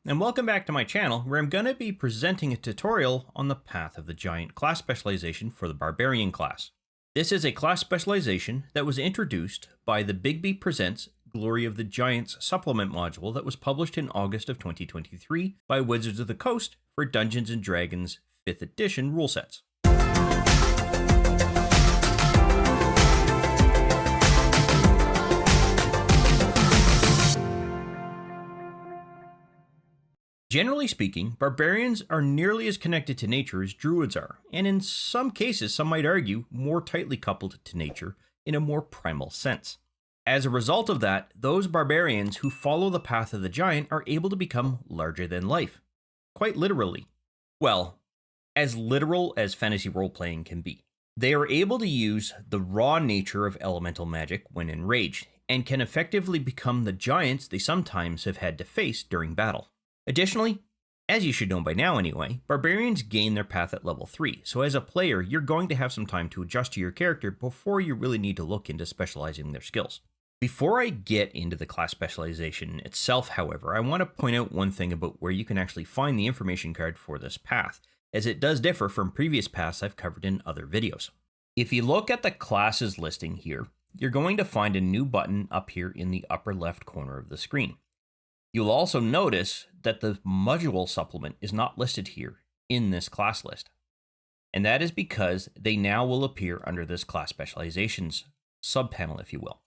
and welcome back to my channel where I'm going to be presenting a tutorial on the Path of the Giant class specialization for the Barbarian class. This is a class specialization that was introduced by the Bigby Presnts Glory of the Giants supplement module that was published in August of 2023 by Wizards of the Coast for Dungeons & Dragons 5th edition rule sets. Generally speaking, barbarians are nearly as connected to nature as druids are, and in some cases, some might argue, more tightly coupled to nature in a more primal sense. As a result of that, those barbarians who follow the path of the giant are able to become larger than life. Quite literally. Well, as literal as fantasy role-playing can be. They are able to use the raw nature of elemental magic when enraged, and can effectively become the giants they sometimes have had to face during battle. Additionally, as you should know by now anyway, barbarians gain their path at level 3, so as a player, you're going to have some time to adjust to your character before you really need to look into specializing their skills. Before I get into the class specialization itself, however, I want to point out one thing about where you can actually find the information card for this path, as it does differ from previous paths I've covered in other videos. If you look at the classes listing here, you're going to find a new button up here in the upper left corner of the screen. You'll also notice that the module supplement is not listed here in this class list. And that is because they now will appear under this class specializations subpanel, if you will.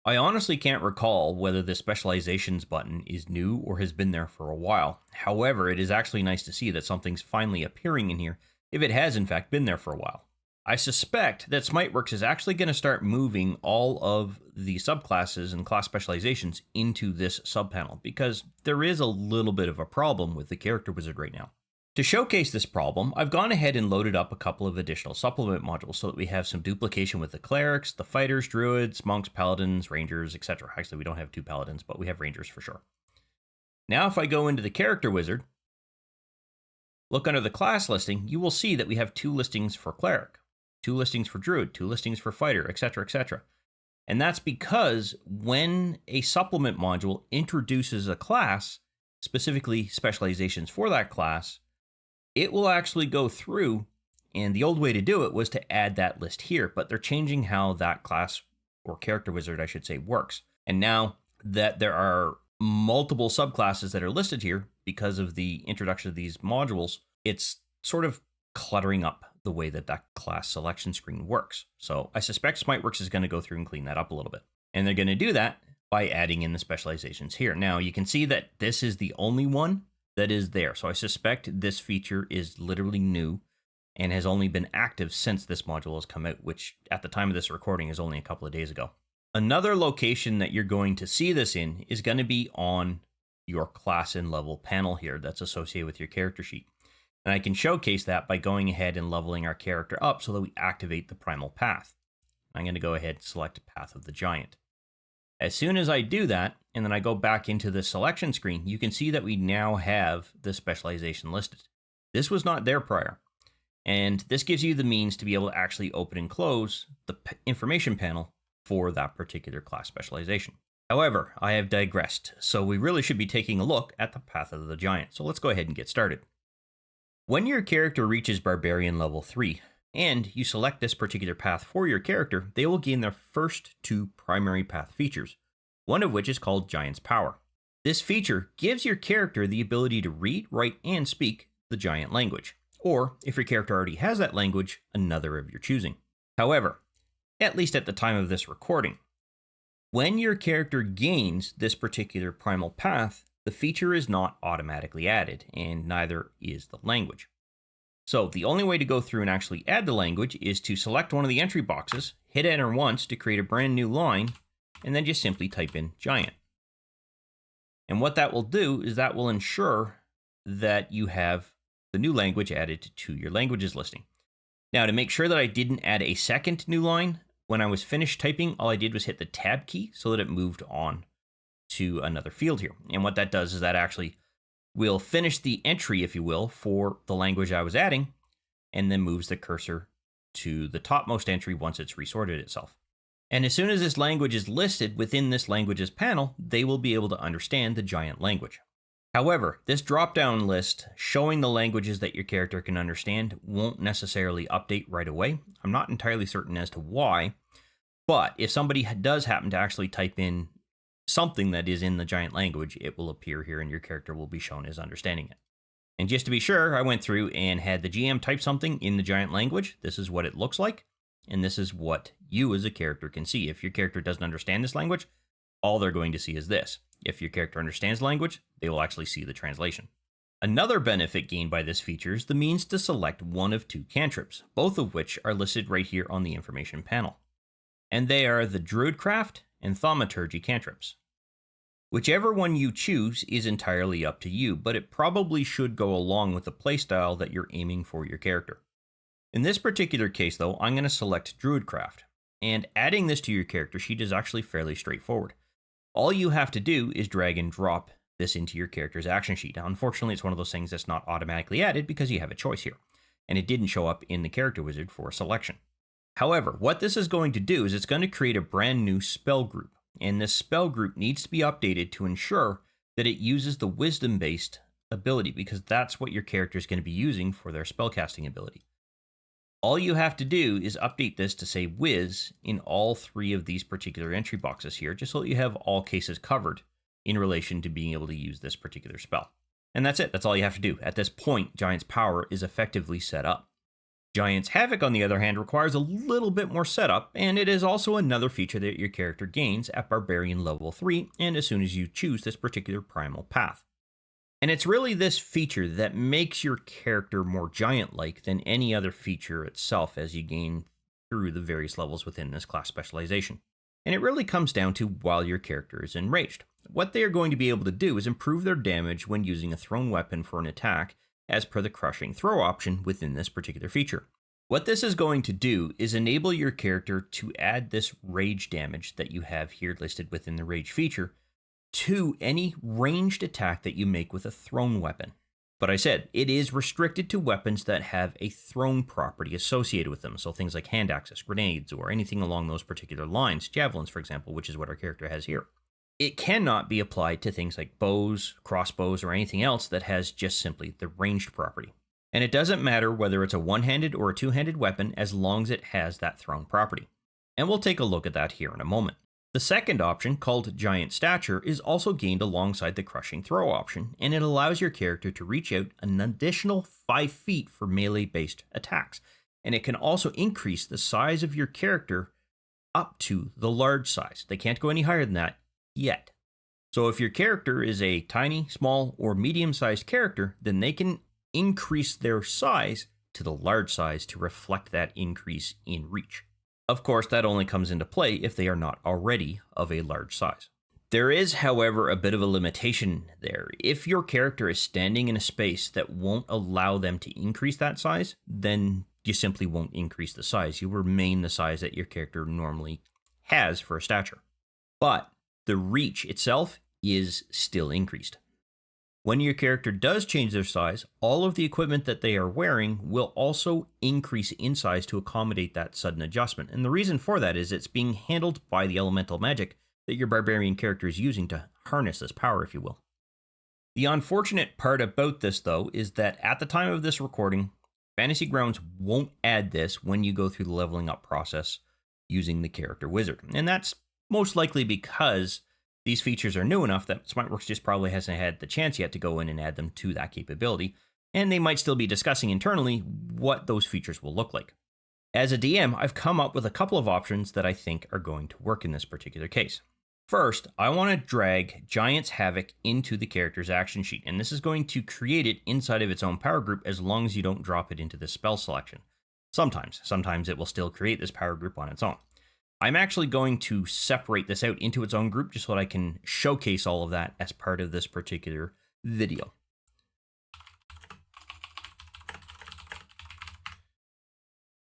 I honestly can't recall whether the specializations button is new or has been there for a while. However, it is actually nice to see that something's finally appearing in here, if it has in fact been there for a while. I suspect that Smiteworks is actually going to start moving all of the subclasses and class specializations into this subpanel, because there is a little bit of a problem with the character wizard right now. To showcase this problem, I've gone ahead and loaded up a couple of additional supplement modules so that we have some duplication with the clerics, the fighters, druids, monks, paladins, rangers, etc. Actually, we don't have 2 paladins, but we have rangers for sure. Now, if I go into the character wizard, look under the class listing, you will see that we have 2 listings for cleric, 2 listings for druid, 2 listings for fighter, etc., etc. And that's because when a supplement module introduces a class, specifically specializations for that class, it will actually go through, and the old way to do it was to add that list here, but they're changing how that class, or character wizard I should say, works. And now that there are multiple subclasses that are listed here because of the introduction of these modules, it's sort of cluttering up the way that that class selection screen works. So I suspect Smiteworks is going to go through and clean that up a little bit. And they're going to do that by adding in the specializations here. Now you can see that this is the only one that is there. So I suspect this feature is literally new and has only been active since this module has come out, which at the time of this recording is only a couple of days ago. Another location that you're going to see this in is going to be on your class and level panel here that's associated with your character sheet. And I can showcase that by going ahead and leveling our character up so that we activate the primal path. I'm going to go ahead and select Path of the Giant. As soon as I do that, and then I go back into the selection screen, you can see that we now have the specialization listed. This was not there prior. And this gives you the means to be able to actually open and close the information panel for that particular class specialization. However, I have digressed, so we really should be taking a look at the Path of the Giant. So let's go ahead and get started. When your character reaches Barbarian level 3, and you select this particular path for your character, they will gain their first 2 primary path features, one of which is called Giant's Power. This feature gives your character the ability to read, write, and speak the giant language, or if your character already has that language, another of your choosing. However, at least at the time of this recording, when your character gains this particular primal path, the feature is not automatically added, and neither is the language. So the only way to go through and actually add the language is to select one of the entry boxes, hit enter once to create a brand new line, and then just simply type in giant. And what that will do is that will ensure that you have the new language added to your languages listing. Now, to make sure that I didn't add a second new line, when I was finished typing, all I did was hit the tab key so that it moved on to another field here. And what that does is that actually will finish the entry, if you will, for the language I was adding, and then moves the cursor to the topmost entry once it's resorted itself. And as soon as this language is listed within this languages panel, they will be able to understand the giant language. However, this drop-down list showing the languages that your character can understand won't necessarily update right away. I'm not entirely certain as to why, but if somebody does happen to actually type in something that is in the giant language, it will appear here and your character will be shown as understanding it. And just to be sure, I went through and had the GM type something in the giant language. This is what it looks like, and this is what you as a character can see. If your character doesn't understand this language, all they're going to see is this. If your character understands language, they will actually see the translation. Another benefit gained by this feature is the means to select one of two cantrips, both of which are listed right here on the information panel. And they are the Druidcraft and Thaumaturgy cantrips. Whichever one you choose is entirely up to you, but it probably should go along with the playstyle that you're aiming for your character. In this particular case though, I'm going to select Druidcraft, and adding this to your character sheet is actually fairly straightforward. All you have to do is drag and drop this into your character's action sheet. Now, unfortunately, it's one of those things that's not automatically added because you have a choice here, and it didn't show up in the character wizard for selection. However, what this is going to do is it's going to create a brand new spell group, and this spell group needs to be updated to ensure that it uses the wisdom-based ability, because that's what your character is going to be using for their spellcasting ability. All you have to do is update this to say Wiz in all three of these particular entry boxes here, just so that you have all cases covered in relation to being able to use this particular spell. And that's it. That's all you have to do. At this point, Giant's Power is effectively set up. Giant's Havoc, on the other hand, requires a little bit more setup, and it is also another feature that your character gains at Barbarian level 3, and as soon as you choose this particular primal path. And it's really this feature that makes your character more giant-like than any other feature itself as you gain through the various levels within this class specialization. And it really comes down to while your character is enraged. What they are going to be able to do is improve their damage when using a thrown weapon for an attack, as per the crushing throw option within this particular feature. What this is going to do is enable your character to add this rage damage that you have here listed within the rage feature to any ranged attack that you make with a thrown weapon. But I said, it is restricted to weapons that have a thrown property associated with them, so things like hand axes, grenades, or anything along those particular lines, javelins for example, which is what our character has here. It cannot be applied to things like bows, crossbows, or anything else that has just simply the ranged property. And it doesn't matter whether it's a one-handed or a two-handed weapon as long as it has that thrown property. And we'll take a look at that here in a moment. The second option, called Giant Stature, is also gained alongside the Crushing Throw option, and it allows your character to reach out an additional 5 feet for melee-based attacks. And it can also increase the size of your character up to the large size. They can't go any higher than that yet. So if your character is a tiny, small, or medium-sized character, then they can increase their size to the large size to reflect that increase in reach. Of course, that only comes into play if they are not already of a large size. There is, however, a bit of a limitation there. If your character is standing in a space that won't allow them to increase that size, then you simply won't increase the size. You remain the size that your character normally has for a stature. But the reach itself is still increased. When your character does change their size, all of the equipment that they are wearing will also increase in size to accommodate that sudden adjustment. And the reason for that is it's being handled by the elemental magic that your barbarian character is using to harness this power, if you will. The unfortunate part about this, though, is that at the time of this recording, Fantasy Grounds won't add this when you go through the leveling up process using the character wizard. And that's most likely because these features are new enough that SmartWorks just probably hasn't had the chance yet to go in and add them to that capability, and they might still be discussing internally what those features will look like. As a DM, I've come up with a couple of options that I think are going to work in this particular case. First, I want to drag Giant's Havoc into the character's action sheet, and this is going to create it inside of its own power group as long as you don't drop it into the spell selection. Sometimes it will still create this power group on its own. I'm actually going to separate this out into its own group just so that I can showcase all of that as part of this particular video.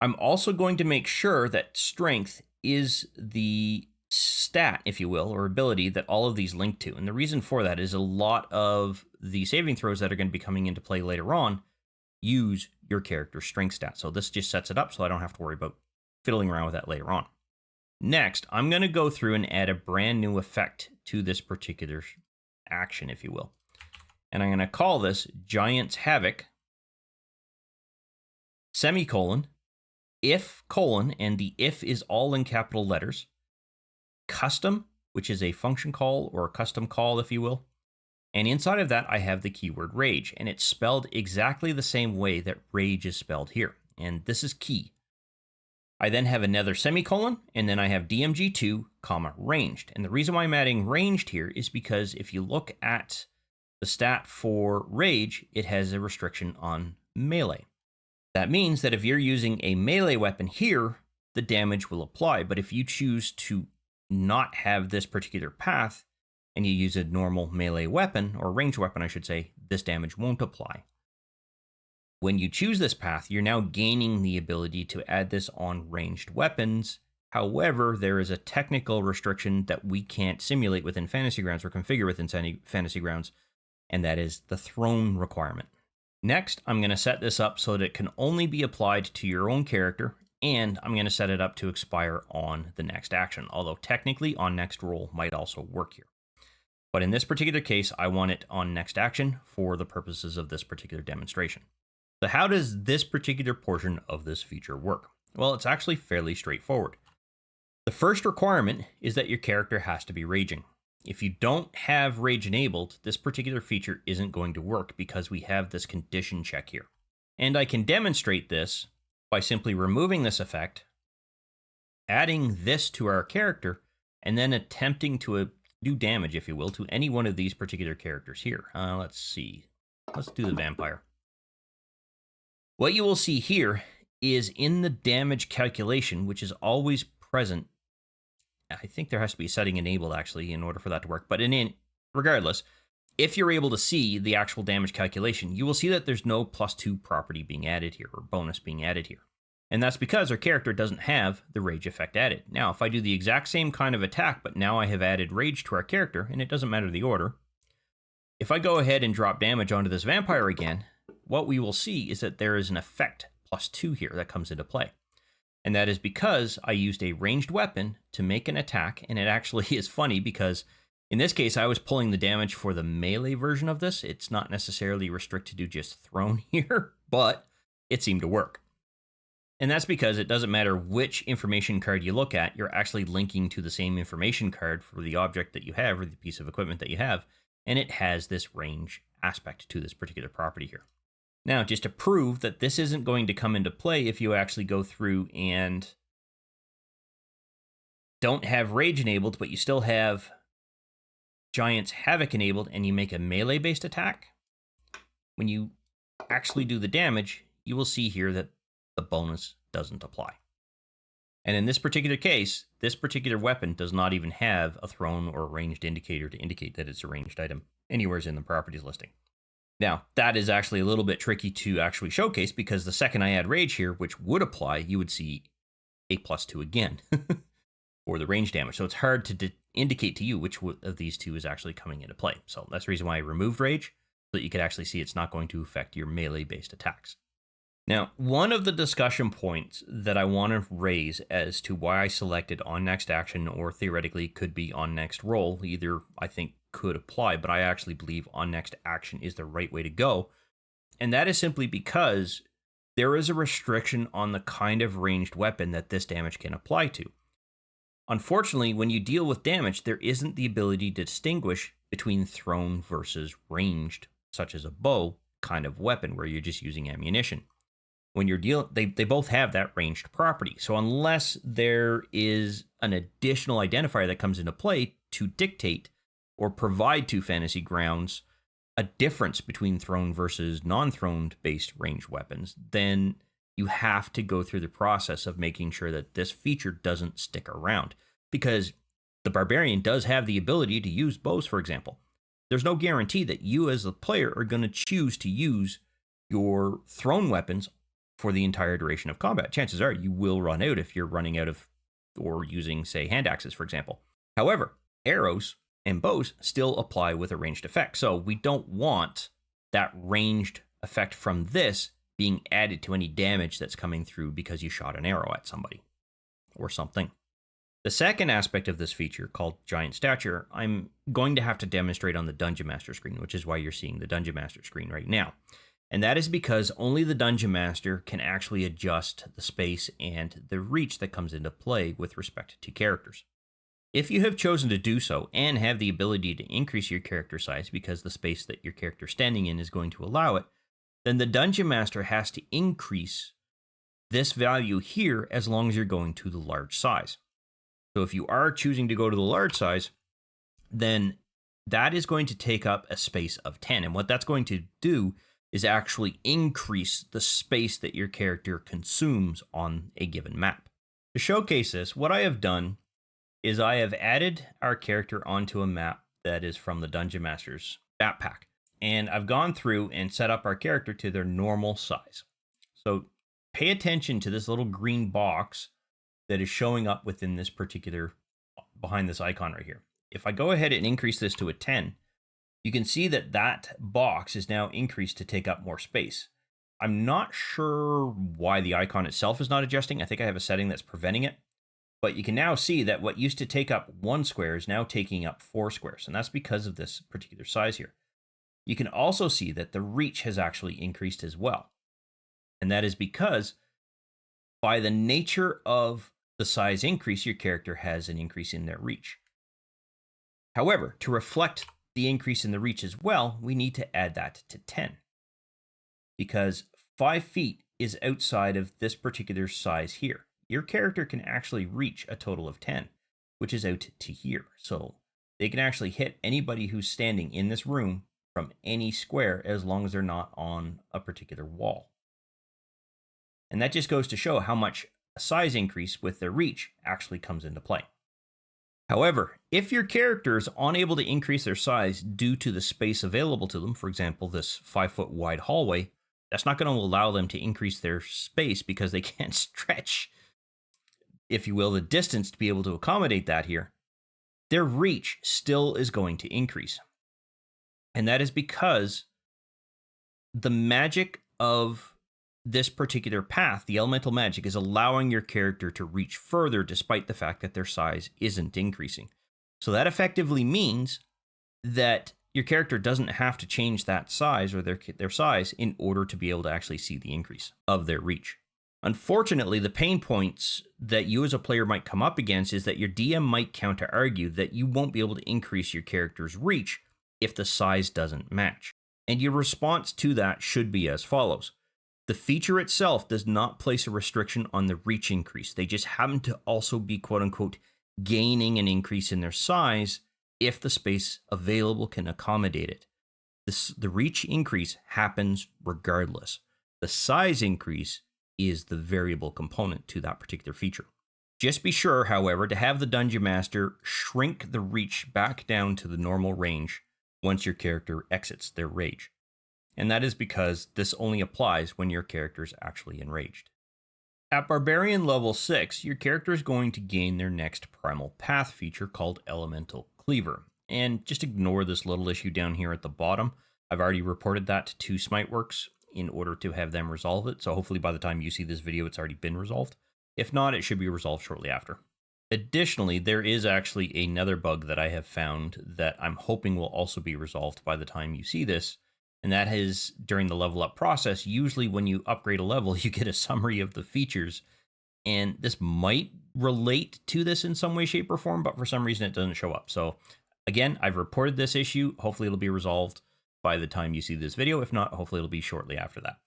I'm also going to make sure that strength is the stat, if you will, or ability that all of these link to. And the reason for that is a lot of the saving throws that are going to be coming into play later on use your character's strength stat. So this just sets it up so I don't have to worry about fiddling around with that later on. Next, I'm going to go through and add a brand new effect to this particular action, if you will. And I'm going to call this Giant's Havoc, semicolon, if colon, and the if is all in capital letters, custom, which is a function call or a custom call, if you will. And inside of that, I have the keyword rage, and it's spelled exactly the same way that rage is spelled here. And this is key. I then have another semicolon, and then I have DMG2, comma, ranged. And the reason why I'm adding ranged here is because if you look at the stat for rage, it has a restriction on melee. That means that if you're using a melee weapon here, the damage will apply. But if you choose to not have this particular path, and you use a normal melee weapon, or ranged weapon, I should say, this damage won't apply. When you choose this path, you're now gaining the ability to add this on ranged weapons. However, there is a technical restriction that we can't simulate within Fantasy Grounds or configure within Fantasy Grounds, and that is the throne requirement. Next, I'm going to set this up so that it can only be applied to your own character, and I'm going to set it up to expire on the next action, although technically on next roll might also work here. But in this particular case, I want it on next action for the purposes of this particular demonstration. So how does this particular portion of this feature work? Well, it's actually fairly straightforward. The first requirement is that your character has to be raging. If you don't have rage enabled, this particular feature isn't going to work because we have this condition check here. And I can demonstrate this by simply removing this effect, adding this to our character, and then attempting to do damage, if you will, to any one of these particular characters here. Let's see. Let's do the vampire. What you will see here is in the damage calculation, which is always present. I think there has to be a setting enabled, actually, in order for that to work. But regardless, if you're able to see the actual damage calculation, you will see that there's no +2 property being added here, or bonus being added here. And that's because our character doesn't have the rage effect added. Now, if I do the exact same kind of attack, but now I have added rage to our character, and it doesn't matter the order, if I go ahead and drop damage onto this vampire again, what we will see is that there is an effect +2 here that comes into play. And that is because I used a ranged weapon to make an attack, and it actually is funny because in this case, I was pulling the damage for the melee version of this. It's not necessarily restricted to just thrown here, but it seemed to work. And that's because it doesn't matter which information card you look at, you're actually linking to the same information card for the object that you have or the piece of equipment that you have, and it has this range aspect to this particular property here. Now, just to prove that this isn't going to come into play if you actually go through and don't have rage enabled, but you still have Giant's Havoc enabled and you make a melee-based attack, when you actually do the damage, you will see here that the bonus doesn't apply. And in this particular case, this particular weapon does not even have a thrown or ranged indicator to indicate that it's a ranged item anywhere in the properties listing. Now, that is actually a little bit tricky to actually showcase because the second I add rage here, which would apply, you would see a +2 again for the range damage. So it's hard to indicate to you which of these two is actually coming into play. So that's the reason why I removed rage, so that you could actually see it's not going to affect your melee-based attacks. Now, one of the discussion points that I want to raise as to why I selected on next action or theoretically could be on next roll, either I think could apply, but I actually believe on next action is the right way to go. And that is simply because there is a restriction on the kind of ranged weapon that this damage can apply to. Unfortunately, when you deal with damage, there isn't the ability to distinguish between thrown versus ranged, such as a bow kind of weapon where you're just using ammunition. When you're dealing, they both have that ranged property. So unless there is an additional identifier that comes into play to dictate or provide to Fantasy Grounds a difference between thrown versus non-thrown based ranged weapons, then you have to go through the process of making sure that this feature doesn't stick around. Because the Barbarian does have the ability to use bows, for example. There's no guarantee that you as the player are going to choose to use your thrown weapons for the entire duration of combat. Chances are you will run out if you're running out of or using, say, hand axes, for example. However, arrows and bows still apply with a ranged effect. So we don't want that ranged effect from this being added to any damage that's coming through because you shot an arrow at somebody or something. The second aspect of this feature, called Giant Stature, I'm going to have to demonstrate on the Dungeon Master screen, which is why you're seeing the Dungeon Master screen right now. And that is because only the Dungeon Master can actually adjust the space and the reach that comes into play with respect to characters. If you have chosen to do so and have the ability to increase your character size because the space that your character is standing in is going to allow it, then the Dungeon Master has to increase this value here as long as you're going to the large size. So if you are choosing to go to the large size, then that is going to take up a space of 10. And what that's going to do is actually increase the space that your character consumes on a given map. To showcase this, what I have done is I have added our character onto a map that is from the Dungeon Master's map pack. And I've gone through and set up our character to their normal size. So pay attention to this little green box that is showing up within this particular, behind this icon right here. If I go ahead and increase this to a 10, you can see that that box is now increased to take up more space. I'm not sure why the icon itself is not adjusting. I think I have a setting that's preventing it. But you can now see that what used to take up 1 square is now taking up 4 squares. And that's because of this particular size here. You can also see that the reach has actually increased as well. And that is because by the nature of the size increase, your character has an increase in their reach. However, to reflect the increase in the reach as well, we need to add that to 10. Because 5 feet is outside of this particular size here. Your character can actually reach a total of 10, which is out to here. So they can actually hit anybody who's standing in this room from any square as long as they're not on a particular wall. And that just goes to show how much a size increase with their reach actually comes into play. However, if your character is unable to increase their size due to the space available to them, for example, this 5-foot wide hallway, that's not going to allow them to increase their space because they can't stretch, if you will, the distance to be able to accommodate that here. Their reach still is going to increase. And that is because the magic of this particular path, the elemental magic, is allowing your character to reach further despite the fact that their size isn't increasing. So that effectively means that your character doesn't have to change that size or their size in order to be able to actually see the increase of their reach. Unfortunately, the pain points that you as a player might come up against is that your DM might counter-argue that you won't be able to increase your character's reach if the size doesn't match. And your response to that should be as follows. The feature itself does not place a restriction on the reach increase. They just happen to also be, quote-unquote, gaining an increase in their size if the space available can accommodate it. The reach increase happens regardless. The size increase is the variable component to that particular feature. Just be sure, however, to have the Dungeon Master shrink the reach back down to the normal range once your character exits their rage. And that is because this only applies when your character is actually enraged. At Barbarian level 6, your character is going to gain their next Primal Path feature called Elemental Cleaver. And just ignore this little issue down here at the bottom. I've already reported that to Smiteworks in order to have them resolve it. So hopefully by the time you see this video, it's already been resolved. If not, it should be resolved shortly after. Additionally, there is actually another bug that I have found that I'm hoping will also be resolved by the time you see this. And that is during the level up process. Usually when you upgrade a level, you get a summary of the features. And this might relate to this in some way, shape, or form, but for some reason it doesn't show up. So again, I've reported this issue. Hopefully it'll be resolved by the time you see this video. If not, hopefully it'll be shortly after that.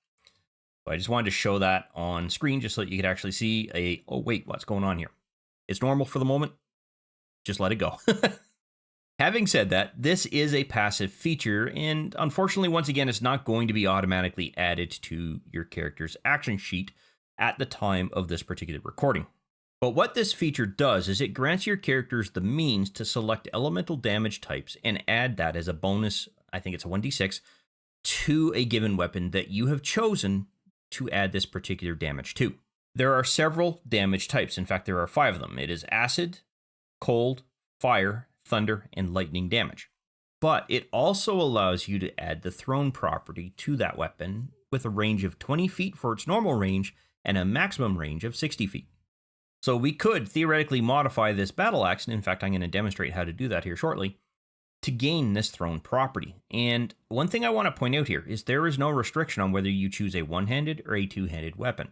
So I just wanted to show that on screen just so that you could actually see oh wait, what's going on here? It's normal for the moment. Just let it go. Having said that, this is a passive feature, and unfortunately, once again, it's not going to be automatically added to your character's action sheet at the time of this particular recording. But what this feature does is it grants your characters the means to select elemental damage types and add that as a bonus, I think it's a 1d6, to a given weapon that you have chosen to add this particular damage to. There are several damage types. In fact, there are 5 of them. It is acid, cold, fire, thunder, and lightning damage. But it also allows you to add the thrown property to that weapon with a range of 20 feet for its normal range and a maximum range of 60 feet. So we could theoretically modify this battle axe, and in fact, I'm going to demonstrate how to do that here shortly, to gain this thrown property. And one thing I want to point out here is there is no restriction on whether you choose a one-handed or a two-handed weapon.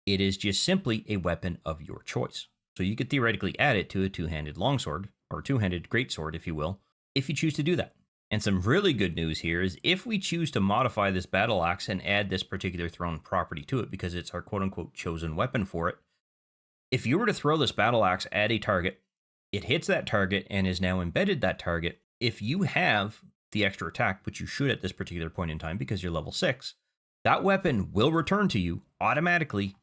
It is just simply a weapon of your choice. So you could theoretically add it to a two-handed longsword, or two-handed greatsword, if you will, if you choose to do that. And some really good news here is if we choose to modify this battle axe and add this particular thrown property to it, because it's our quote-unquote chosen weapon for it, if you were to throw this battle axe at a target, it hits that target and is now embedded that target. If you have the extra attack, which you should at this particular point in time because you're level 6, that weapon will return to you automatically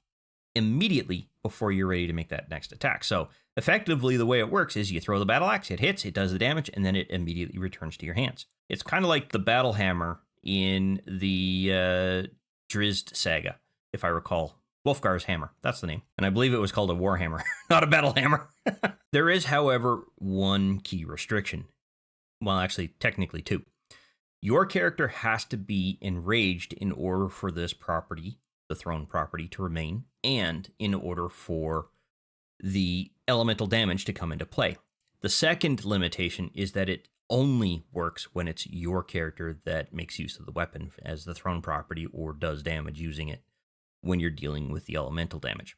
immediately before you're ready to make that next attack. So effectively, the way it works is you throw the battle axe, it hits, it does the damage, and then it immediately returns to your hands. It's kind of like the battle hammer in the Drizzt saga, if I recall. Wolfgar's hammer, that's the name. And I believe it was called a war hammer, not a battle hammer. There is, however, one key restriction. Well, actually, technically two. Your character has to be enraged in order for this property, the thrown property, to remain, and in order for the elemental damage to come into play. The second limitation is that it only works when it's your character that makes use of the weapon as the thrown property or does damage using it when you're dealing with the elemental damage.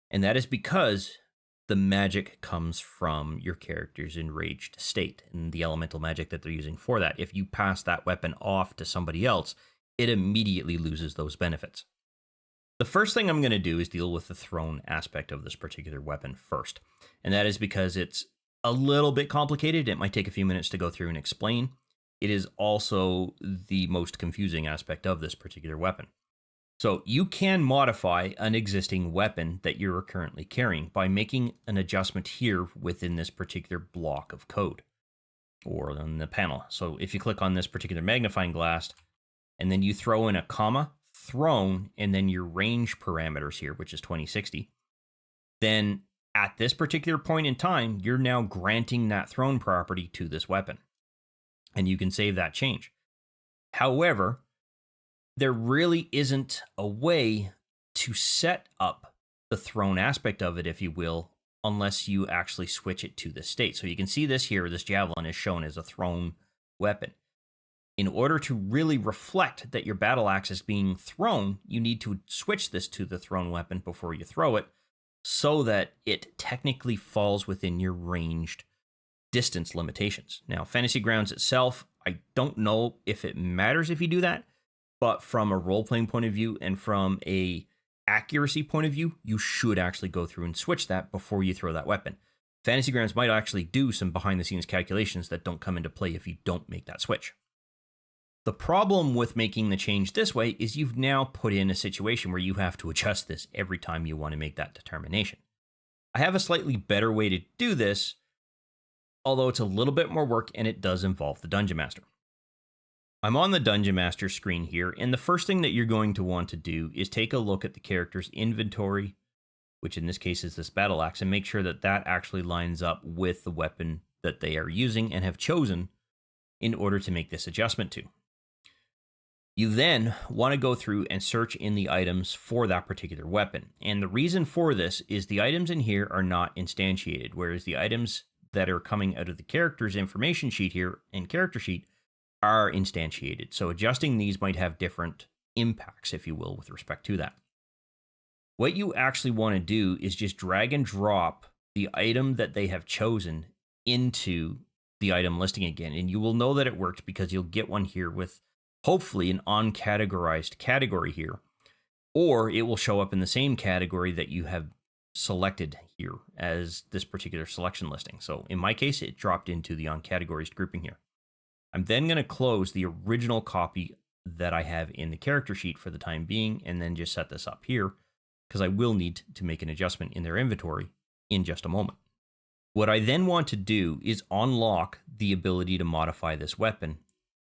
And that is because the magic comes from your character's enraged state and the elemental magic that they're using for that. If you pass that weapon off to somebody else, it immediately loses those benefits. The first thing I'm going to do is deal with the thrown aspect of this particular weapon first. And that is because it's a little bit complicated. It might take a few minutes to go through and explain. It is also the most confusing aspect of this particular weapon. So you can modify an existing weapon that you're currently carrying by making an adjustment here within this particular block of code or on the panel. So if you click on this particular magnifying glass and then you throw in a comma, thrown, and then your range parameters here, which is 2060, then at this particular point in time, you're now granting that thrown property to this weapon. And you can save that change. However, there really isn't a way to set up the thrown aspect of it, if you will, unless you actually switch it to this state. So you can see this here, this javelin is shown as a thrown weapon. In order to really reflect that your battle axe is being thrown, you need to switch this to the thrown weapon before you throw it so that it technically falls within your ranged distance limitations. Now, Fantasy Grounds itself, I don't know if it matters if you do that, but from a role-playing point of view and from a accuracy point of view, you should actually go through and switch that before you throw that weapon. Fantasy Grounds might actually do some behind-the-scenes calculations that don't come into play if you don't make that switch. The problem with making the change this way is you've now put in a situation where you have to adjust this every time you want to make that determination. I have a slightly better way to do this, although it's a little bit more work and it does involve the Dungeon Master. I'm on the Dungeon Master screen here, and the first thing that you're going to want to do is take a look at the character's inventory, which in this case is this battle axe, and make sure that that actually lines up with the weapon that they are using and have chosen in order to make this adjustment to. You then want to go through and search in the items for that particular weapon. And the reason for this is the items in here are not instantiated, whereas the items that are coming out of the character's information sheet here and character sheet are instantiated. So adjusting these might have different impacts, if you will, with respect to that. What you actually want to do is just drag and drop the item that they have chosen into the item listing again. And you will know that it worked because you'll get one here with hopefully an uncategorized category here, or it will show up in the same category that you have selected here as this particular selection listing. So in my case, it dropped into the uncategorized grouping here. I'm then going to close the original copy that I have in the character sheet for the time being, and then just set this up here because I will need to make an adjustment in their inventory in just a moment. What I then want to do is unlock the ability to modify this weapon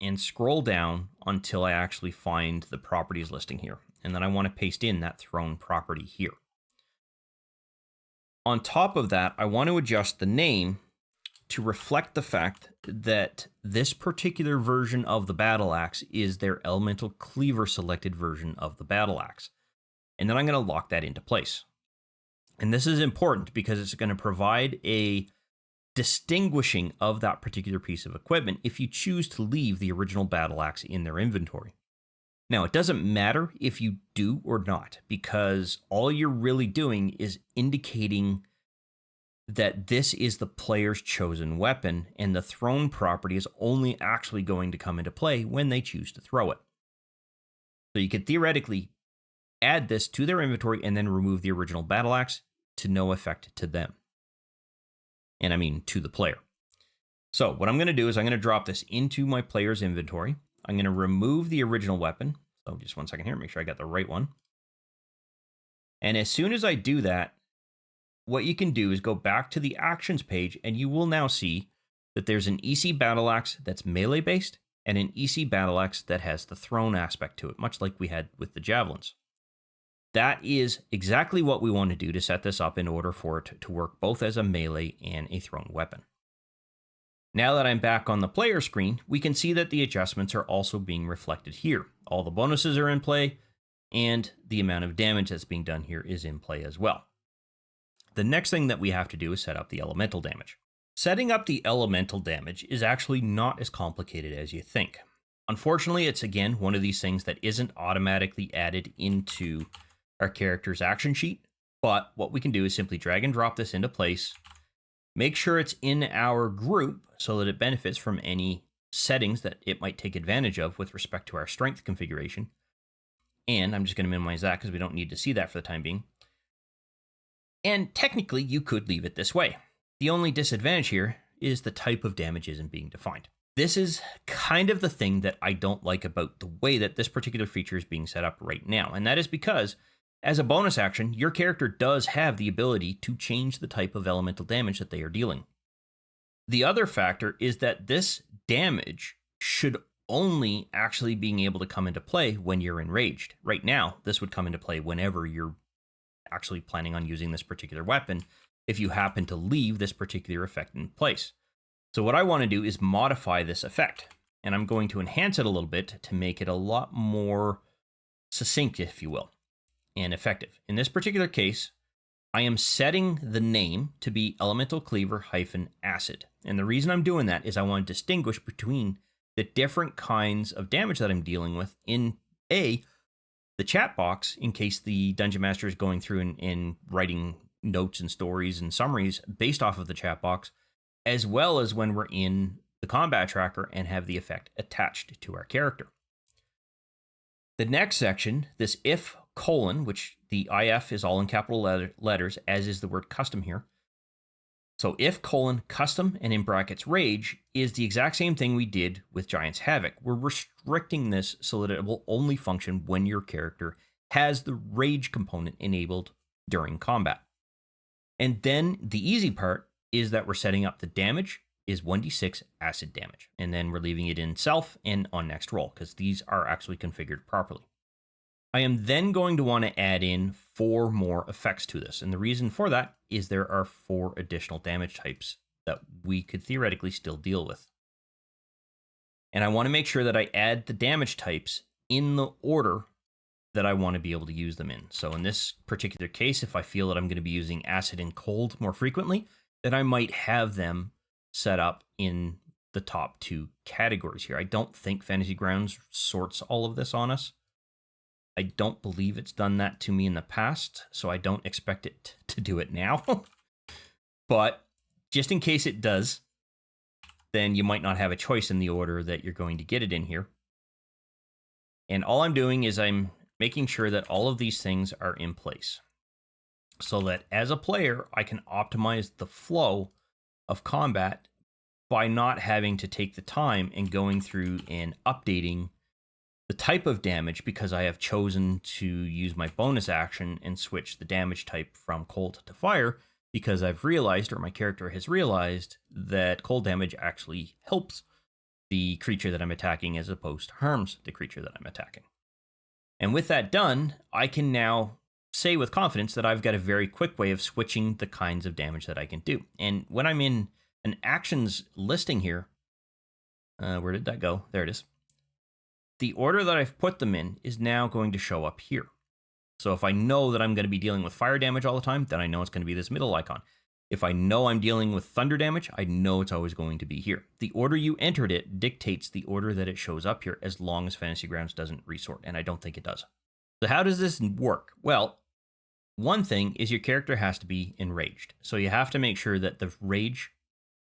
and scroll down until I actually find the properties listing here. And then I want to paste in that thrown property here. On top of that, I want to adjust the name to reflect the fact that this particular version of the battle axe is their elemental cleaver selected version of the battle axe. And then I'm going to lock that into place. And this is important because it's going to provide a distinguishing of that particular piece of equipment if you choose to leave the original battle axe in their inventory. Now, it doesn't matter if you do or not, because all you're really doing is indicating that this is the player's chosen weapon, and the thrown property is only actually going to come into play when they choose to throw it. So you could theoretically add this to their inventory and then remove the original battle axe to no effect to them. And I mean to the player. So what I'm going to do is I'm going to drop this into my player's inventory. I'm going to remove the original weapon. So just 1 second here, make sure I got the right one. And as soon as I do that, what you can do is go back to the actions page, and you will now see that there's an EC battle axe that's melee based and an EC battle axe that has the thrown aspect to it, much like we had with the javelins. That is exactly what we want to do to set this up in order for it to work both as a melee and a thrown weapon. Now that I'm back on the player screen, we can see that the adjustments are also being reflected here. All the bonuses are in play, and the amount of damage that's being done here is in play as well. The next thing that we have to do is set up the elemental damage. Setting up the elemental damage is actually not as complicated as you think. Unfortunately, it's again one of these things that isn't automatically added into our character's action sheet, but what we can do is simply drag and drop this into place, make sure it's in our group so that it benefits from any settings that it might take advantage of with respect to our strength configuration. And I'm just going to minimize that because we don't need to see that for the time being. And technically, you could leave it this way. The only disadvantage here is the type of damage isn't being defined. This is kind of the thing that I don't like about the way that this particular feature is being set up right now. And that is because, as a bonus action, your character does have the ability to change the type of elemental damage that they are dealing. The other factor is that this damage should only actually being able to come into play when you're enraged. Right now, this would come into play whenever you're actually planning on using this particular weapon, if you happen to leave this particular effect in place. So what I want to do is modify this effect, and I'm going to enhance it a little bit to make it a lot more succinct, if you will, and effective. In this particular case, I am setting the name to be Elemental Cleaver -acid. And the reason I'm doing that is I want to distinguish between the different kinds of damage that I'm dealing with in the chat box, in case the Dungeon Master is going through and writing notes and stories and summaries based off of the chat box, as well as when we're in the combat tracker and have the effect attached to our character. The next section, this if : which the IF is all in capital letters, as is the word custom here. So if : custom and in brackets rage is the exact same thing we did with Giant's Havoc. We're restricting this so that it will only function when your character has the rage component enabled during combat. And then the easy part is that we're setting up the damage is 1d6 acid damage. And then we're leaving it in self and on next roll, because these are actually configured properly. I am then going to want to add in 4 more effects to this. And the reason for that is there are 4 additional damage types that we could theoretically still deal with. And I want to make sure that I add the damage types in the order that I want to be able to use them in. So in this particular case, if I feel that I'm going to be using acid and cold more frequently, then I might have them set up in the top 2 categories here. I don't think Fantasy Grounds sorts all of this on us. I don't believe it's done that to me in the past, so I don't expect it to do it now. But just in case it does, then you might not have a choice in the order that you're going to get it in here. And all I'm doing is I'm making sure that all of these things are in place, so that as a player, I can optimize the flow of combat by not having to take the time and going through and updating the type of damage, because I have chosen to use my bonus action and switch the damage type from cold to fire, because I've realized, or my character has realized, that cold damage actually helps the creature that I'm attacking as opposed to harms the creature that I'm attacking. And with that done, I can now say with confidence that I've got a very quick way of switching the kinds of damage that I can do. And when I'm in an actions listing here, where did that go? There it is. The order that I've put them in is now going to show up here. So if I know that I'm going to be dealing with fire damage all the time, then I know it's going to be this middle icon. If I know I'm dealing with thunder damage, I know it's always going to be here. The order you entered it dictates the order that it shows up here, as long as Fantasy Grounds doesn't resort, and I don't think it does. So how does this work? Well, one thing is your character has to be enraged. So you have to make sure that the rage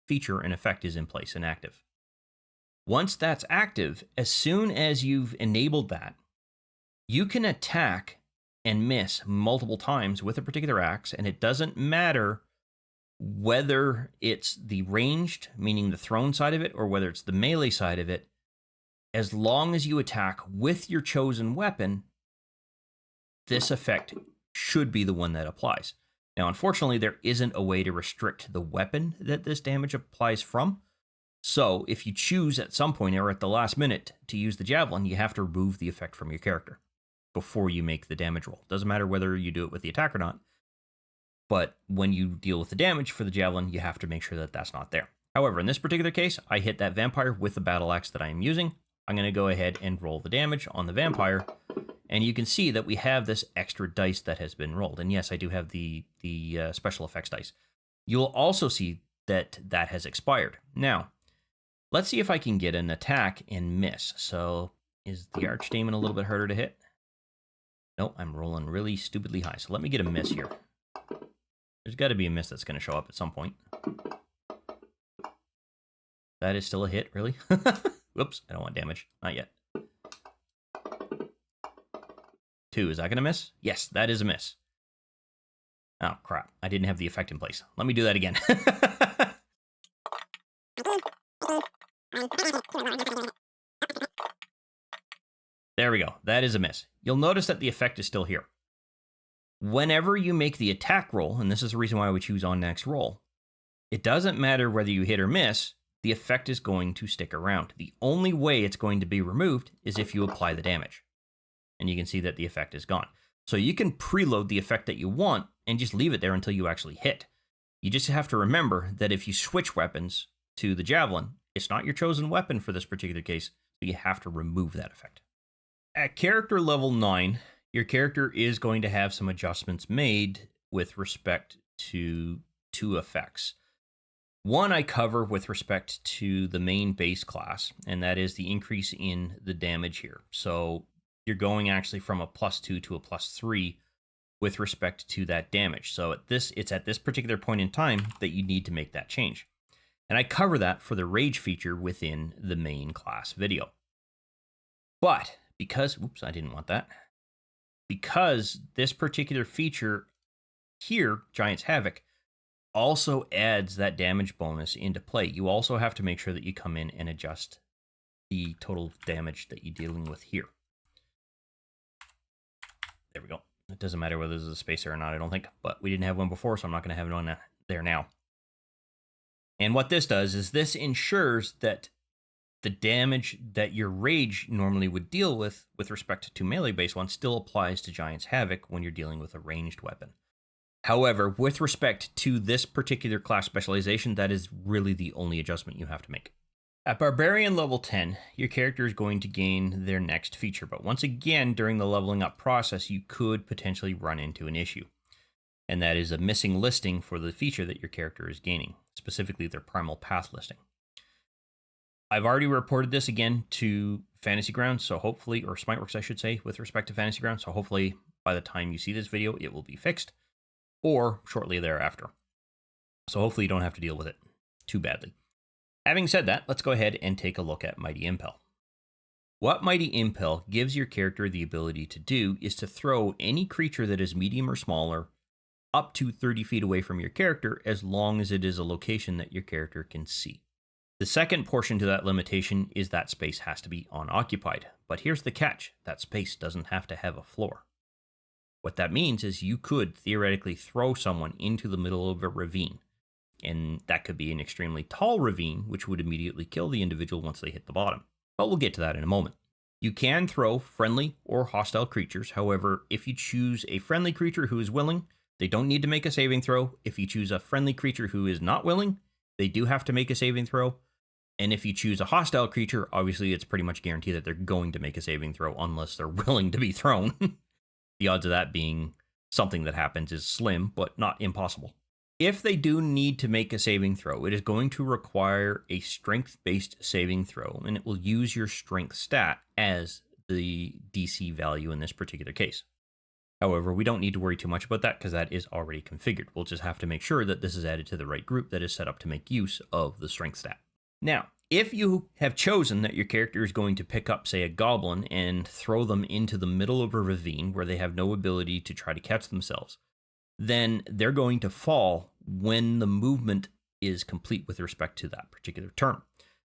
feature and effect is in place and active. Once that's active, as soon as you've enabled that, you can attack and miss multiple times with a particular axe, and it doesn't matter whether it's the ranged, meaning the thrown side of it, or whether it's the melee side of it. As long as you attack with your chosen weapon, this effect should be the one that applies. Now, unfortunately, there isn't a way to restrict the weapon that this damage applies from. So if you choose at some point or at the last minute to use the javelin, you have to remove the effect from your character before you make the damage roll. Doesn't matter whether you do it with the attack or not, but when you deal with the damage for the javelin, you have to make sure that that's not there. However, in this particular case, I hit that vampire with the battle axe that I am using. I'm going to go ahead and roll the damage on the vampire, and you can see that we have this extra dice that has been rolled. And yes, I do have the special effects dice. You'll also see that that has expired. Now, let's see if I can get an attack and miss. So is the Archdemon a little bit harder to hit? No, I'm rolling really stupidly high. So let me get a miss here. There's got to be a miss that's going to show up at some point. That is still a hit, really? Whoops, I don't want damage. Not yet. 2, is that going to miss? Yes, that is a miss. Oh, crap. I didn't have the effect in place. Let me do that again. There we go. That is a miss. You'll notice that the effect is still here. Whenever you make the attack roll, and this is the reason why I would choose on next roll, it doesn't matter whether you hit or miss, the effect is going to stick around. The only way it's going to be removed is if you apply the damage. And you can see that the effect is gone. So you can preload the effect that you want and just leave it there until you actually hit. You just have to remember that if you switch weapons to the javelin, it's not your chosen weapon for this particular case, so you have to remove that effect. At character level 9, your character is going to have some adjustments made with respect to 2 effects. One I cover with respect to the main base class, and that is the increase in the damage here. So you're going actually from a +2 to a +3 with respect to that damage. So it's at this particular point in time that you need to make that change. And I cover that for the rage feature within the main class video. But because, oops, I didn't want that. Because this particular feature here, Giant's Havoc, also adds that damage bonus into play. You also have to make sure that you come in and adjust the total damage that you're dealing with here. There we go. It doesn't matter whether there's a spacer or not, I don't think, but we didn't have one before, so I'm not going to have one there now. And what this does is this ensures that the damage that your rage normally would deal with respect to melee-based ones still applies to Giant's Havoc when you're dealing with a ranged weapon. However, with respect to this particular class specialization, that is really the only adjustment you have to make. At Barbarian level 10, your character is going to gain their next feature, but once again, during the leveling up process, you could potentially run into an issue. And that is a missing listing for the feature that your character is gaining, specifically their Primal Path listing. I've already reported this again to Fantasy Grounds, so hopefully, or Smiteworks I should say, with respect to Fantasy Grounds, so hopefully by the time you see this video, it will be fixed, or shortly thereafter. So hopefully you don't have to deal with it too badly. Having said that, let's go ahead and take a look at Mighty Impel. What Mighty Impel gives your character the ability to do is to throw any creature that is medium or smaller up to 30 feet away from your character, as long as it is a location that your character can see. The second portion to that limitation is that space has to be unoccupied. But here's the catch, that space doesn't have to have a floor. What that means is you could theoretically throw someone into the middle of a ravine. And that could be an extremely tall ravine, which would immediately kill the individual once they hit the bottom. But we'll get to that in a moment. You can throw friendly or hostile creatures. However, if you choose a friendly creature who is willing, they don't need to make a saving throw. If you choose a friendly creature who is not willing, they do have to make a saving throw. And if you choose a hostile creature, obviously it's pretty much guaranteed that they're going to make a saving throw unless they're willing to be thrown. The odds of that being something that happens is slim, but not impossible. If they do need to make a saving throw, it is going to require a strength-based saving throw, and it will use your strength stat as the DC value in this particular case. However, we don't need to worry too much about that because that is already configured. We'll just have to make sure that this is added to the right group that is set up to make use of the strength stat. Now, if you have chosen that your character is going to pick up, say, a goblin and throw them into the middle of a ravine where they have no ability to try to catch themselves, then they're going to fall when the movement is complete with respect to that particular turn.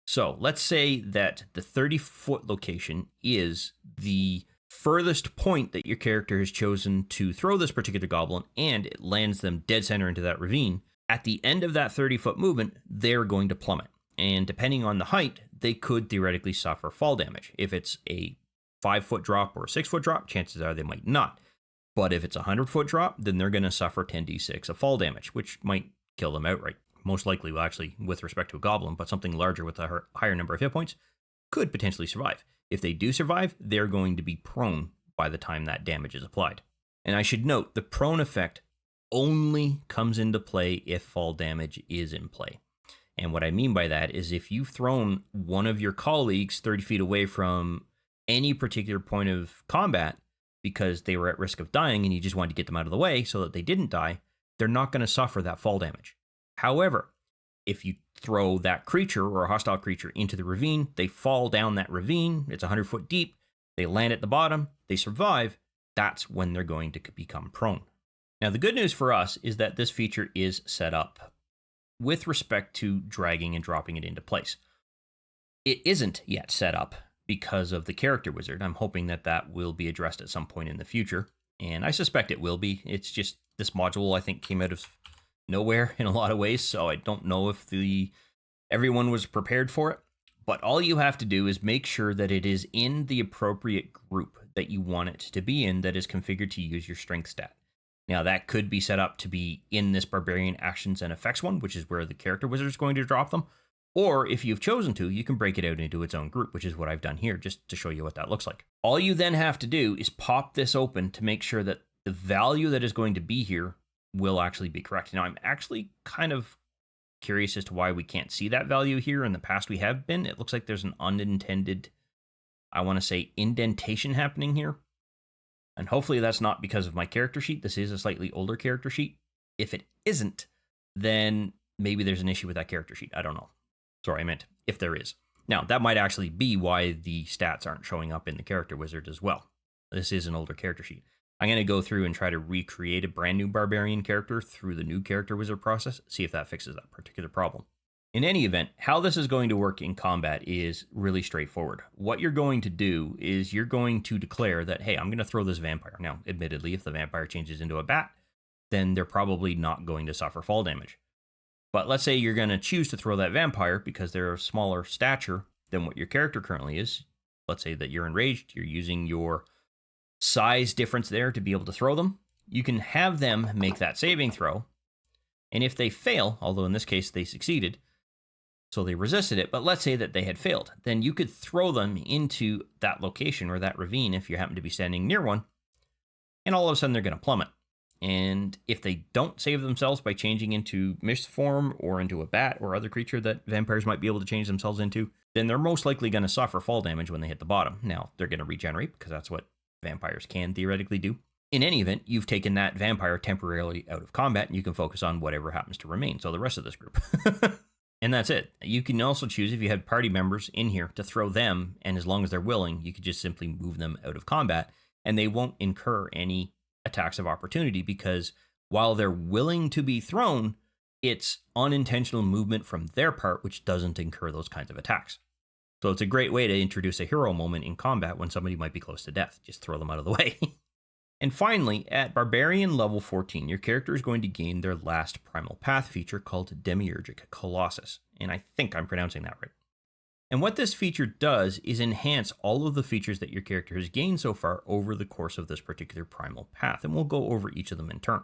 So let's say that the 30-foot location is the furthest point that your character has chosen to throw this particular goblin, and it lands them dead center into that ravine. At the end of that 30-foot movement, they're going to plummet. And depending on the height, they could theoretically suffer fall damage. If it's a 5-foot drop or a 6-foot drop, chances are they might not. But if it's a 100-foot drop, then they're going to suffer 10d6 of fall damage, which might kill them outright. Most likely, well, actually, with respect to a goblin, but something larger with a higher number of hit points could potentially survive. If they do survive, they're going to be prone by the time that damage is applied. And I should note, the prone effect only comes into play if fall damage is in play. And what I mean by that is if you've thrown one of your colleagues 30 feet away from any particular point of combat because they were at risk of dying and you just wanted to get them out of the way so that they didn't die, they're not going to suffer that fall damage. However, if you throw that creature or a hostile creature into the ravine, they fall down that ravine, it's 100 foot deep, they land at the bottom, they survive, that's when they're going to become prone. Now, the good news for us is that this feature is set up with respect to dragging and dropping it into place. It isn't yet set up because of the character wizard. I'm hoping that that will be addressed at some point in the future, and I suspect it will be. It's just this module, I think, came out of nowhere in a lot of ways, so I don't know if everyone was prepared for it. But all you have to do is make sure that it is in the appropriate group that you want it to be in that is configured to use your strength stat. Now, that could be set up to be in this Barbarian Actions and Effects one, which is where the character wizard is going to drop them. Or if you've chosen to, you can break it out into its own group, which is what I've done here, just to show you what that looks like. All you then have to do is pop this open to make sure that the value that is going to be here will actually be correct. Now, I'm actually kind of curious as to why we can't see that value here. In the past, we have been. It looks like there's an unintended, I want to say, indentation happening here. And hopefully that's not because of my character sheet. This is a slightly older character sheet. If it isn't, then maybe there's an issue with that character sheet. I don't know. Sorry, I meant if there is. Now, that might actually be why the stats aren't showing up in the character wizard as well. This is an older character sheet. I'm going to go through and try to recreate a brand new Barbarian character through the new character wizard process, see if that fixes that particular problem. In any event, how this is going to work in combat is really straightforward. What you're going to do is you're going to declare that, hey, I'm going to throw this vampire. Now, admittedly, if the vampire changes into a bat, then they're probably not going to suffer fall damage. But let's say you're going to choose to throw that vampire because they're of smaller stature than what your character currently is. Let's say that you're enraged, you're using your size difference there to be able to throw them. You can have them make that saving throw. And if they fail, although in this case they succeeded, so they resisted it, but let's say that they had failed, then you could throw them into that location or that ravine if you happen to be standing near one, and all of a sudden they're going to plummet. And if they don't save themselves by changing into mist form or into a bat or other creature that vampires might be able to change themselves into, then they're most likely going to suffer fall damage when they hit the bottom. Now, they're going to regenerate because that's what vampires can theoretically do. In any event, you've taken that vampire temporarily out of combat and you can focus on whatever happens to remain, so the rest of this group. And that's it. You can also choose, if you had party members in here, to throw them, and as long as they're willing, you could just simply move them out of combat, and they won't incur any attacks of opportunity because while they're willing to be thrown, it's unintentional movement from their part, which doesn't incur those kinds of attacks. So it's a great way to introduce a hero moment in combat when somebody might be close to death. Just throw them out of the way. And finally, at Barbarian level 14, your character is going to gain their last Primal Path feature called Demiurgic Collosus. And I think I'm pronouncing that right. And what this feature does is enhance all of the features that your character has gained so far over the course of this particular Primal Path. And we'll go over each of them in turn.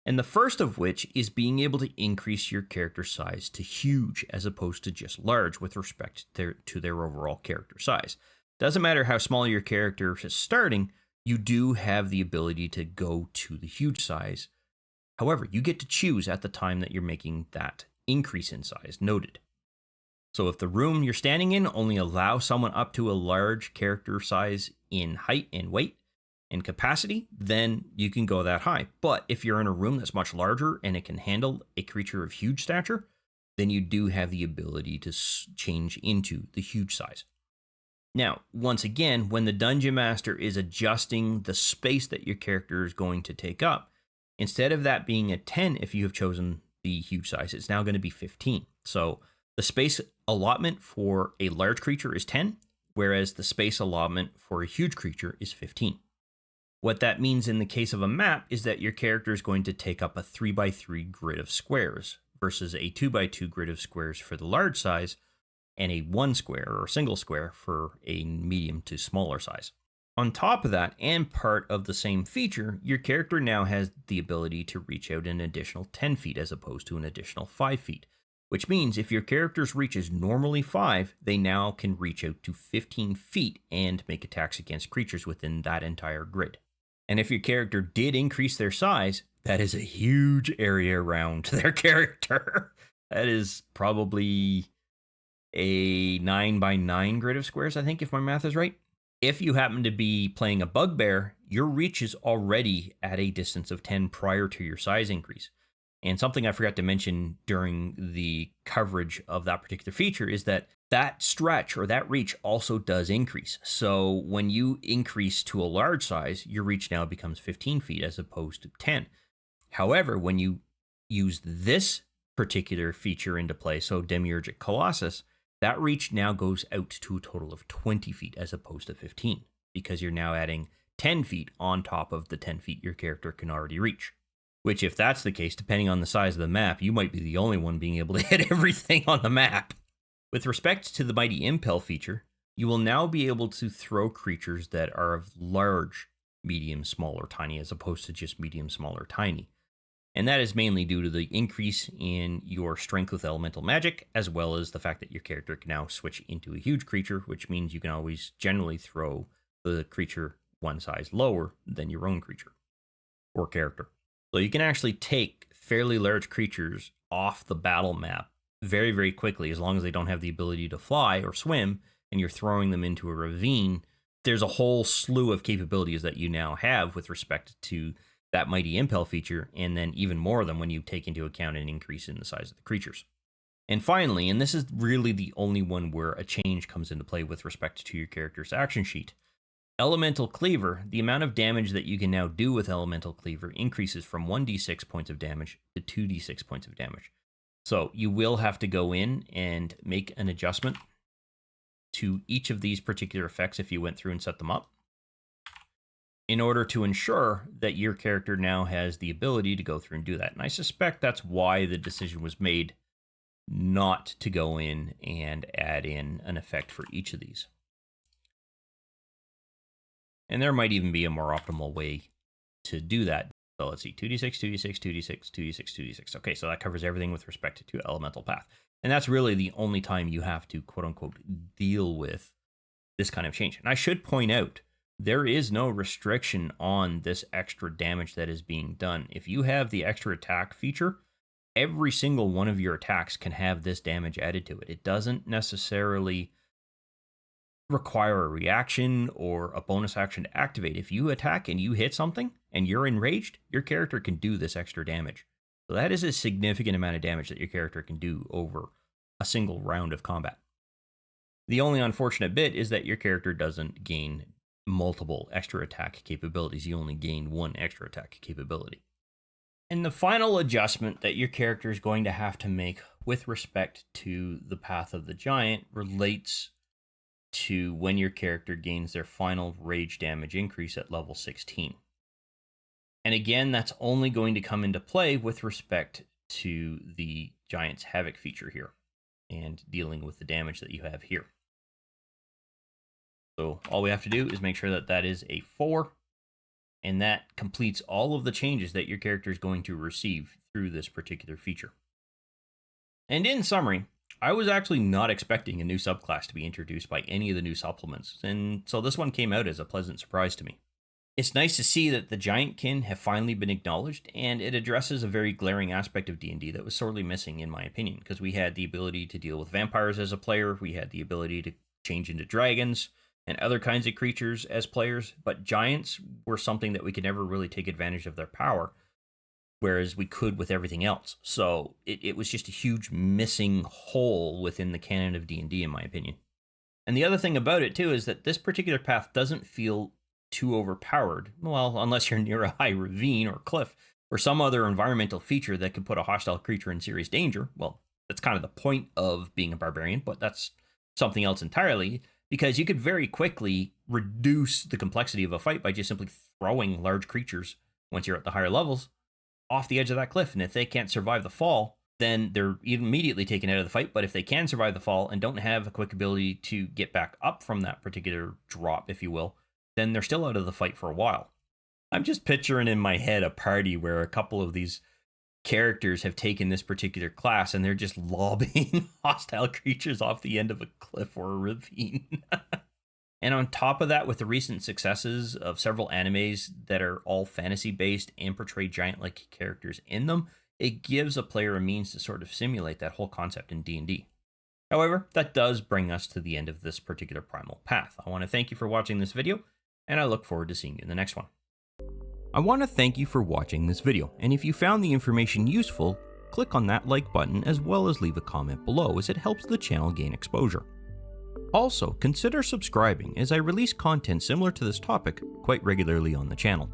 And the first of which is being able to increase your character size to huge as opposed to just large with respect to their overall character size. Doesn't matter how small your character is starting, you do have the ability to go to the huge size. However, you get to choose at the time that you're making that increase in size noted. So if the room you're standing in only allows someone up to a large character size in height and weight and capacity, then you can go that high. But if you're in a room that's much larger and it can handle a creature of huge stature, then you do have the ability to change into the huge size. Now, once again, when the Dungeon Master is adjusting the space that your character is going to take up, instead of that being a 10 if you have chosen the huge size, it's now going to be 15. So the space allotment for a large creature is 10, whereas the space allotment for a huge creature is 15. What that means in the case of a map is that your character is going to take up a 3x3 grid of squares versus a 2x2 grid of squares for the large size and a 1 square or a single square for a medium to smaller size. On top of that, and part of the same feature, your character now has the ability to reach out an additional 10 feet as opposed to an additional 5 feet, which means if your character's reach is normally 5, they now can reach out to 15 feet and make attacks against creatures within that entire grid. And if your character did increase their size, that is a huge area around their character. That is probably a 9x9 grid of squares, I think, if my math is right. If you happen to be playing a bugbear, your reach is already at a distance of 10 prior to your size increase. And something I forgot to mention during the coverage of that particular feature is that that stretch or that reach also does increase. So when you increase to a large size, your reach now becomes 15 feet as opposed to 10. However, when you use this particular feature into play, so Demiurgic Collosus, that reach now goes out to a total of 20 feet as opposed to 15, because you're now adding 10 feet on top of the 10 feet your character can already reach. Which, if that's the case, depending on the size of the map, you might be the only one being able to hit everything on the map. With respect to the mighty Impel feature, you will now be able to throw creatures that are of large, medium, small, or tiny, as opposed to just medium, small, or tiny. And that is mainly due to the increase in your strength with elemental magic, as well as the fact that your character can now switch into a huge creature, which means you can always generally throw the creature one size lower than your own creature or character. So you can actually take fairly large creatures off the battle map very, very quickly, as long as they don't have the ability to fly or swim, and you're throwing them into a ravine. There's a whole slew of capabilities that you now have with respect to that mighty Impel feature, and then even more of them when you take into account an increase in the size of the creatures. And finally, and this is really the only one where a change comes into play with respect to your character's action sheet, Elemental Cleaver, the amount of damage that you can now do with Elemental Cleaver increases from 1d6 points of damage to 2d6 points of damage. So you will have to go in and make an adjustment to each of these particular effects if you went through and set them up, in order to ensure that your character now has the ability to go through and do that. And I suspect that's why the decision was made not to go in and add in an effect for each of these. And there might even be a more optimal way to do that. So let's see, 2d6, 2d6, 2d6, 2d6, 2d6. Okay, so that covers everything with respect to elemental path. And that's really the only time you have to, quote unquote, deal with this kind of change. And I should point out, there is no restriction on this extra damage that is being done. If you have the extra attack feature, every single one of your attacks can have this damage added to it. It doesn't necessarily require a reaction or a bonus action to activate. If you attack and you hit something and you're enraged, your character can do this extra damage. So that is a significant amount of damage that your character can do over a single round of combat. The only unfortunate bit is that your character doesn't gain multiple extra attack capabilities. You only gain one extra attack capability. And the final adjustment that your character is going to have to make with respect to the Path of the Giant relates to when your character gains their final rage damage increase at level 16. And again, that's only going to come into play with respect to the Giant's Havoc feature here and dealing with the damage that you have here. So all we have to do is make sure that that is a 4, and that completes all of the changes that your character is going to receive through this particular feature. And in summary, I was actually not expecting a new subclass to be introduced by any of the new supplements, and so this one came out as a pleasant surprise to me. It's nice to see that the Giantkin have finally been acknowledged, and it addresses a very glaring aspect of D&D that was sorely missing, in my opinion, because we had the ability to deal with vampires as a player, we had the ability to change into dragons and other kinds of creatures as players, but giants were something that we could never really take advantage of their power, whereas we could with everything else. So it was just a huge missing hole within the canon of D&D, in my opinion. And the other thing about it, too, is that this particular path doesn't feel too overpowered. Well, unless you're near a high ravine or cliff or some other environmental feature that could put a hostile creature in serious danger. Well, that's kind of the point of being a barbarian, but that's something else entirely, because you could very quickly reduce the complexity of a fight by just simply throwing large creatures, once you're at the higher levels, off the edge of that cliff. And if they can't survive the fall, then they're immediately taken out of the fight. But if they can survive the fall and don't have a quick ability to get back up from that particular drop, if you will, then they're still out of the fight for a while. I'm just picturing in my head a party where a couple of these characters have taken this particular class and they're just lobbing hostile creatures off the end of a cliff or a ravine. And on top of that, with the recent successes of several animes that are all fantasy-based and portray giant-like characters in them, it gives a player a means to sort of simulate that whole concept in D&D. However, that does bring us to the end of this particular primal path. I want to thank you for watching this video, and I look forward to seeing you in the next one. I want to thank you for watching this video, and if you found the information useful, click on that like button as well as leave a comment below, as it helps the channel gain exposure. Also, consider subscribing, as I release content similar to this topic quite regularly on the channel.